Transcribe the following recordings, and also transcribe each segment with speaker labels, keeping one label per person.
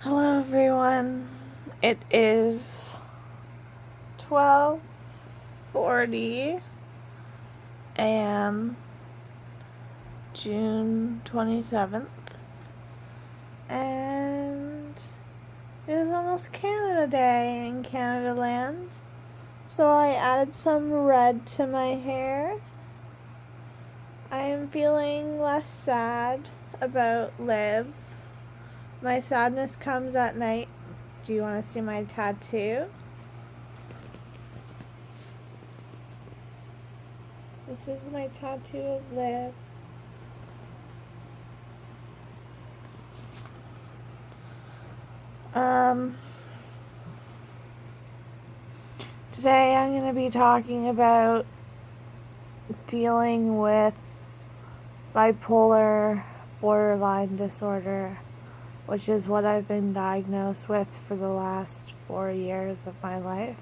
Speaker 1: Hello everyone. It is 12:40 a.m. June 27th, and it is almost Canada Day in Canada Land. So I added some red to my hair. I am feeling less sad about Liv. My sadness comes at night. Do you want to see my tattoo? This is my tattoo of Liv. Today I'm going to be talking about dealing with bipolar borderline disorder, which is what I've been diagnosed with for the last 4 years of my life.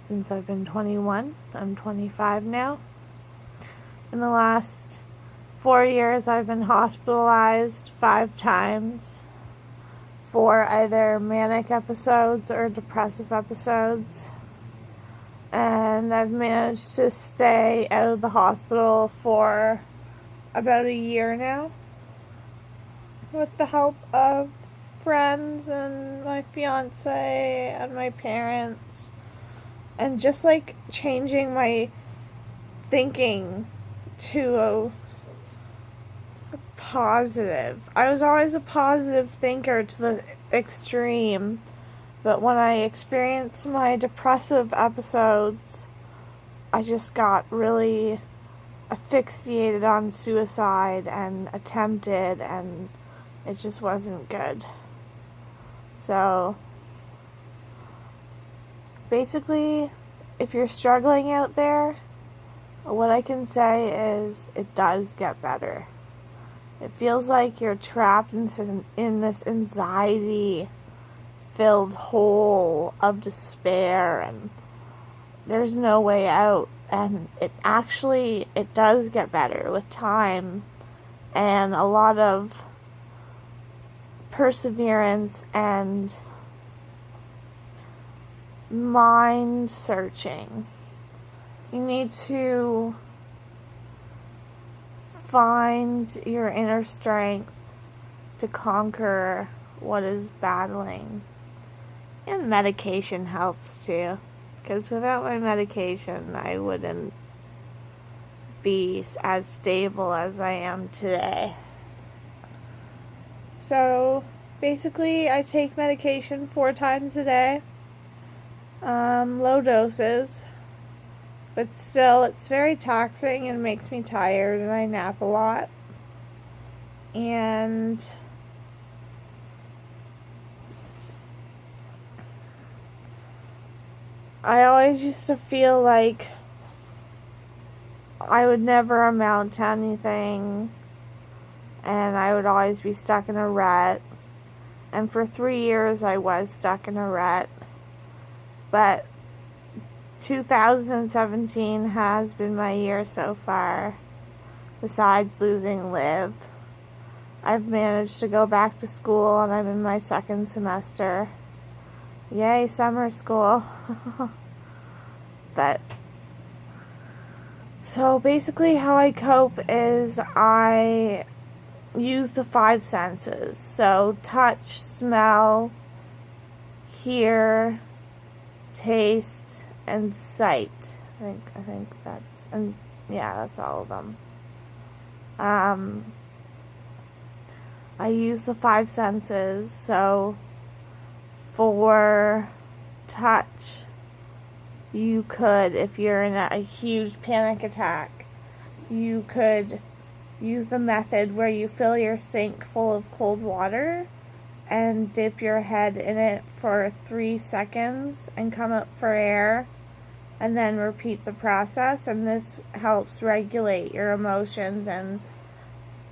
Speaker 1: Since I've been 21, I'm 25 now. In the last 4 years, I've been hospitalized 5 times for either manic episodes or depressive episodes. And I've managed to stay out of the hospital for about a year now, with the help of friends and my fiance and my parents, and just like changing my thinking to a positive. I was always a positive thinker to the extreme, but when I experienced my depressive episodes, I just got really asphyxiated on suicide and attempted, and it just wasn't good. So basically, if you're struggling out there, what I can say is it does get better. It feels like you're trapped in this anxiety-filled hole of despair, and there's no way out. And it does get better with time and a lot of perseverance and mind searching. You need to find your inner strength to conquer what is battling. And medication helps too, because without my medication, I wouldn't be as stable as I am today. So basically, I take medication 4 times a day, low doses, but still it's very taxing and makes me tired, and I nap a lot. And I always used to feel like I would never amount to anything, and I would always be stuck in a rut. And for 3 years I was stuck in a rut. But 2017 has been my year so far. Besides losing Liv, I've managed to go back to school, and I'm in my 2nd semester. Yay, summer school. But so basically how I cope is I use the 5 senses. So touch, smell, hear, taste, and sight. I think that's, and yeah, that's all of them. I use the 5 senses. So for touch, you could, if you're in a huge panic attack, you could use the method where you fill your sink full of cold water and dip your head in it for 3 seconds and come up for air, and then repeat the process. And this helps regulate your emotions and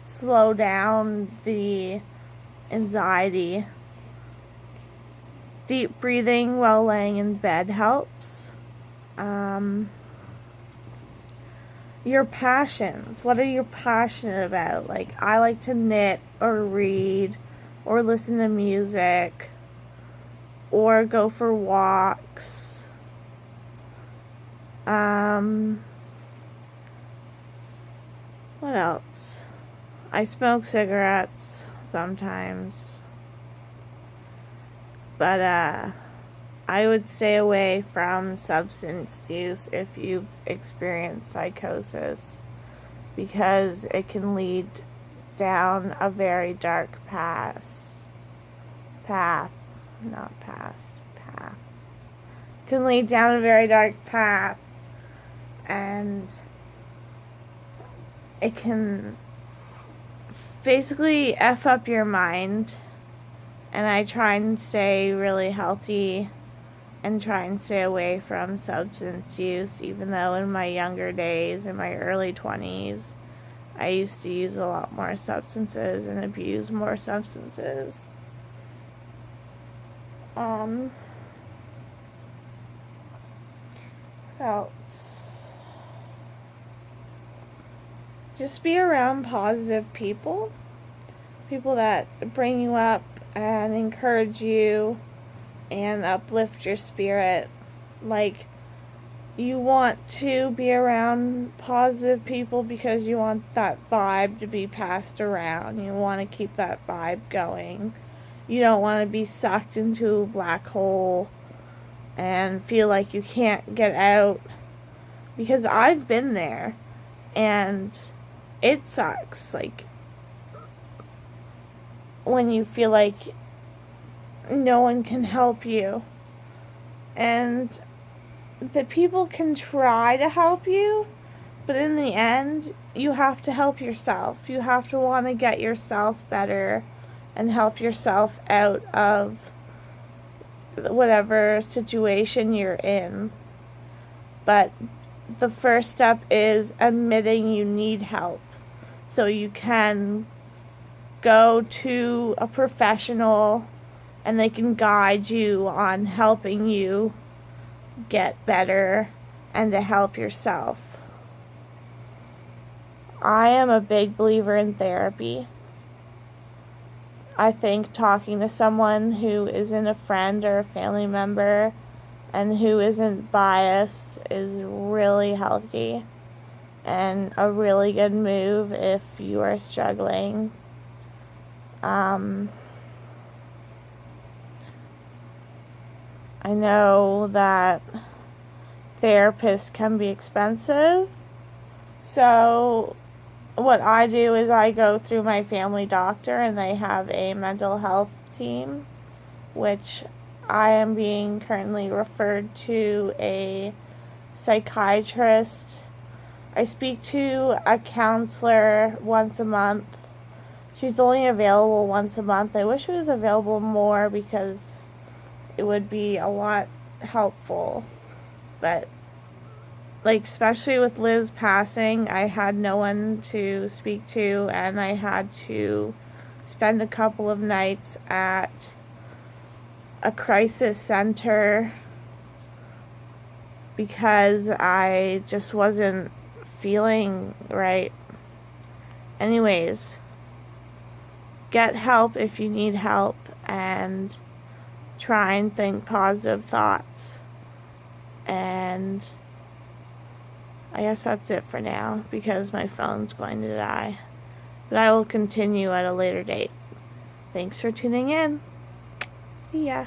Speaker 1: slow down the anxiety. Deep breathing while laying in bed helps. Your passions. What are you passionate about? Like, I like to knit or read or listen to music, or go for walks. What else? I smoke cigarettes sometimes. But, I would stay away from substance use if you've experienced psychosis, because it can lead down a very dark path. Can lead down a very dark path, and it can basically F up your mind. And I try and stay really healthy and try and stay away from substance use, even though in my younger days, in my early 20s, I used to use a lot more substances and abuse more substances. What else? Just be around positive people. People that bring you up and encourage you and uplift your spirit. Like, you want to be around positive people because you want that vibe to be passed around. You want to keep that vibe going. You don't want to be sucked into a black hole and feel like you can't get out. Because I've been there, and it sucks. Like, when you feel like no one can help you, and the people can try to help you, but in the end, you have to help yourself. You have to want to get yourself better and help yourself out of whatever situation you're in. But the first step is admitting you need help, so you can go to a professional and they can guide you on helping you get better and to help yourself. I am a big believer in therapy. I think talking to someone who isn't a friend or a family member and who isn't biased is really healthy and a really good move if you are struggling. I know that therapists can be expensive, so what I do is I go through my family doctor, and they have a mental health team, which I am being currently referred to a psychiatrist. I speak to a counselor once a month. She's only available once a month. I wish it was available more because it would be a lot helpful. But, like, especially with Liv's passing, I had no one to speak to, and I had to spend a couple of nights at a crisis center because I just wasn't feeling right. Anyways, get help if you need help, and try and think positive thoughts. And I guess that's it for now, because my phone's going to die. But I will continue at a later date. Thanks for tuning in. See ya.